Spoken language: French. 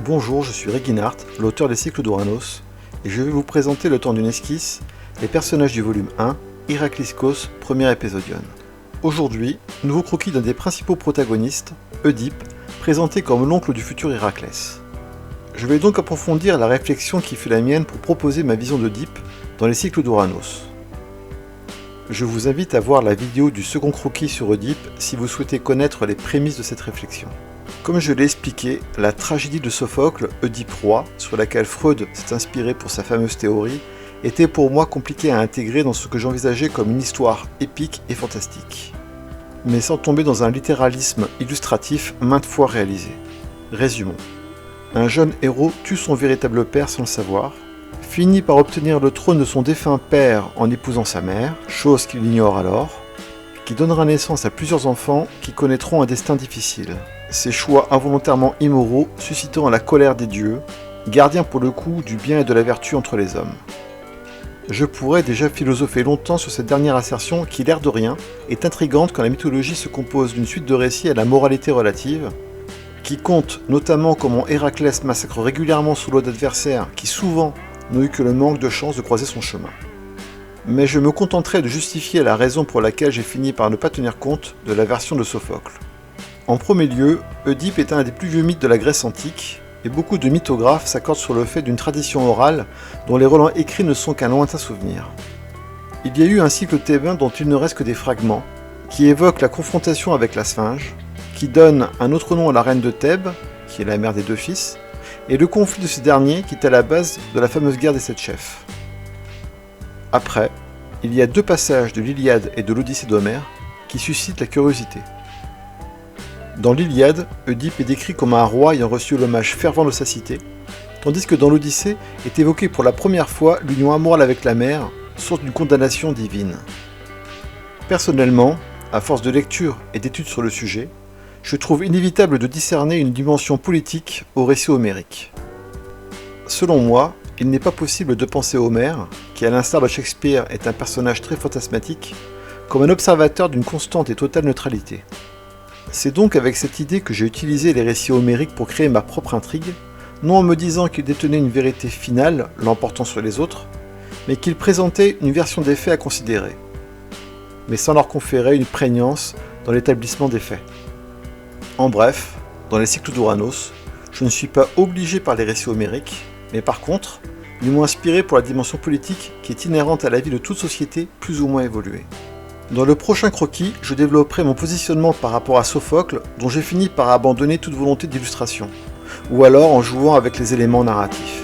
Bonjour, je suis Reginart, l'auteur des cycles d'Ouranos, et je vais vous présenter le temps d'une esquisse, les personnages du volume 1, Irakliscos, premier épisodion. Aujourd'hui, nouveau croquis d'un des principaux protagonistes, Oedipe, présenté comme l'oncle du futur Héraclès. Je vais donc approfondir la réflexion qui fut la mienne pour proposer ma vision d'Oedipe dans les cycles d'Ouranos. Je vous invite à voir la vidéo du second croquis sur Oedipe si vous souhaitez connaître les prémices de cette réflexion. Comme je l'ai expliqué, la tragédie de Sophocle, Oedipe roi, sur laquelle Freud s'est inspiré pour sa fameuse théorie, était pour moi compliquée à intégrer dans ce que j'envisageais comme une histoire épique et fantastique, mais sans tomber dans un littéralisme illustratif maintes fois réalisé. Résumons. Un jeune héros tue son véritable père sans le savoir, finit par obtenir le trône de son défunt père en épousant sa mère, chose qu'il ignore alors, qui donnera naissance à plusieurs enfants qui connaîtront un destin difficile. Ces choix involontairement immoraux suscitant la colère des dieux, gardiens pour le coup du bien et de la vertu entre les hommes. Je pourrais déjà philosopher longtemps sur cette dernière assertion qui, l'air de rien, est intrigante quand la mythologie se compose d'une suite de récits à la moralité relative, qui compte notamment comment Héraclès massacre régulièrement son lot d'adversaires qui souvent n'ont eu que le manque de chance de croiser son chemin. Mais je me contenterai de justifier la raison pour laquelle j'ai fini par ne pas tenir compte de la version de Sophocle. En premier lieu, Oedipe est un des plus vieux mythes de la Grèce antique, et beaucoup de mythographes s'accordent sur le fait d'une tradition orale dont les relents écrits ne sont qu'un lointain souvenir. Il y a eu un cycle thébain dont il ne reste que des fragments, qui évoquent la confrontation avec la Sphinge, qui donne un autre nom à la reine de Thèbes, qui est la mère des deux fils, et le conflit de ce dernier qui est à la base de la fameuse guerre des 7 chefs. Après, il y a deux passages de l'Iliade et de l'Odyssée d'Homère qui suscitent la curiosité. Dans l'Iliade, Oedipe est décrit comme un roi ayant reçu l'hommage fervent de sa cité, tandis que dans l'Odyssée est évoquée pour la première fois l'union amourale avec la mer, source d'une condamnation divine. Personnellement, à force de lecture et d'études sur le sujet, je trouve inévitable de discerner une dimension politique au récit homérique. Selon moi, il n'est pas possible de penser Homère, qui à l'instar de Shakespeare est un personnage très fantasmatique, comme un observateur d'une constante et totale neutralité. C'est donc avec cette idée que j'ai utilisé les récits homériques pour créer ma propre intrigue, non en me disant qu'ils détenaient une vérité finale, l'emportant sur les autres, mais qu'ils présentaient une version des faits à considérer, mais sans leur conférer une prégnance dans l'établissement des faits. En bref, dans les cycles d'Ouranos, je ne suis pas obligé par les récits homériques, mais par contre, ils m'ont inspiré pour la dimension politique qui est inhérente à la vie de toute société plus ou moins évoluée. Dans le prochain croquis, je développerai mon positionnement par rapport à Sophocle, dont j'ai fini par abandonner toute volonté d'illustration, ou alors en jouant avec les éléments narratifs.